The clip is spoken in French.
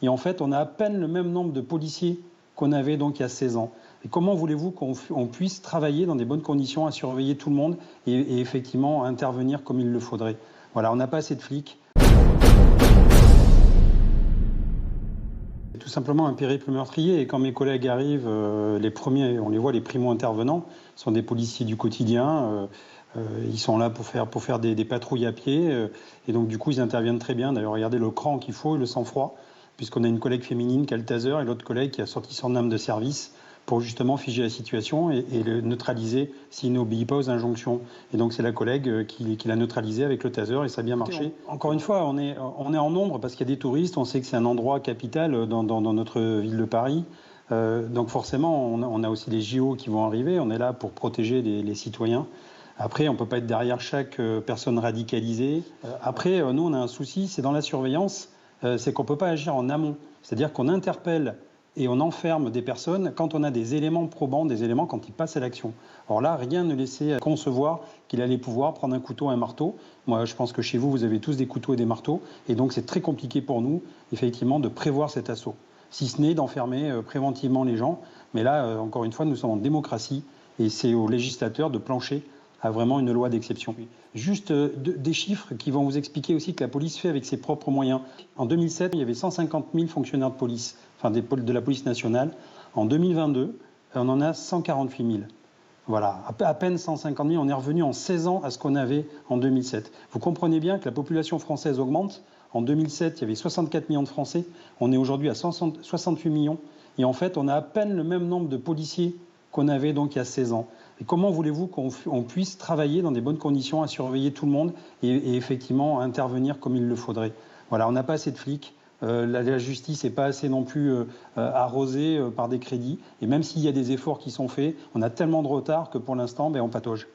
Et en fait, on a à peine le même nombre de policiers qu'on avait donc il y a 16 ans. Et comment voulez-vous qu'on puisse travailler dans des bonnes conditions, à surveiller tout le monde et effectivement à intervenir comme il le faudrait? Voilà, on n'a pas assez de flics. C'est tout simplement un périple meurtrier. Et quand mes collègues arrivent, les premiers, on les voit, les primo-intervenants, sont des policiers du quotidien. Ils sont là pour faire des patrouilles à pied. Et donc, du coup, ils interviennent très bien. D'ailleurs, regardez le cran qu'il faut et le sang-froid, puisqu'on a une collègue féminine qui a le taser et l'autre collègue qui a sorti son arme de service pour justement figer la situation et le neutraliser s'il n'obéit pas aux injonctions. Et donc c'est la collègue qui l'a neutralisé avec le taser et ça a bien marché. Encore une fois, on est en nombre parce qu'il y a des touristes, on sait que c'est un endroit capital dans notre ville de Paris. Donc forcément, on a aussi les JO qui vont arriver, on est là pour protéger les citoyens. Après, on ne peut pas être derrière chaque personne radicalisée. Après, nous, on a un souci, c'est dans la surveillance, c'est qu'on ne peut pas agir en amont. C'est-à-dire qu'on interpelle et on enferme des personnes quand on a des éléments probants, des éléments quand ils passent à l'action. Or là, rien ne laissait concevoir qu'il allait pouvoir prendre un couteau, un marteau. Moi, je pense que chez vous, vous avez tous des couteaux et des marteaux. Et donc, c'est très compliqué pour nous, effectivement, de prévoir cet assaut. Si ce n'est d'enfermer préventivement les gens. Mais là, encore une fois, nous sommes en démocratie et c'est aux législateurs de plancher à vraiment une loi d'exception. Juste des chiffres qui vont vous expliquer aussi que la police fait avec ses propres moyens. En 2007, il y avait 150 000 fonctionnaires de police, enfin de la police nationale. En 2022, on en a 148 000. Voilà, à peine 150 000. On est revenu en 16 ans à ce qu'on avait en 2007. Vous comprenez bien que la population française augmente. En 2007, il y avait 64 millions de Français. On est aujourd'hui à 68 millions. Et en fait, on a à peine le même nombre de policiers qu'on avait donc il y a 16 ans. Et comment voulez-vous qu'on puisse travailler dans des bonnes conditions, à surveiller tout le monde et effectivement à intervenir comme il le faudrait? Voilà, on n'a pas assez de flics. La justice n'est pas assez non plus arrosée par des crédits. Et même s'il y a des efforts qui sont faits, on a tellement de retard que pour l'instant, on patauge.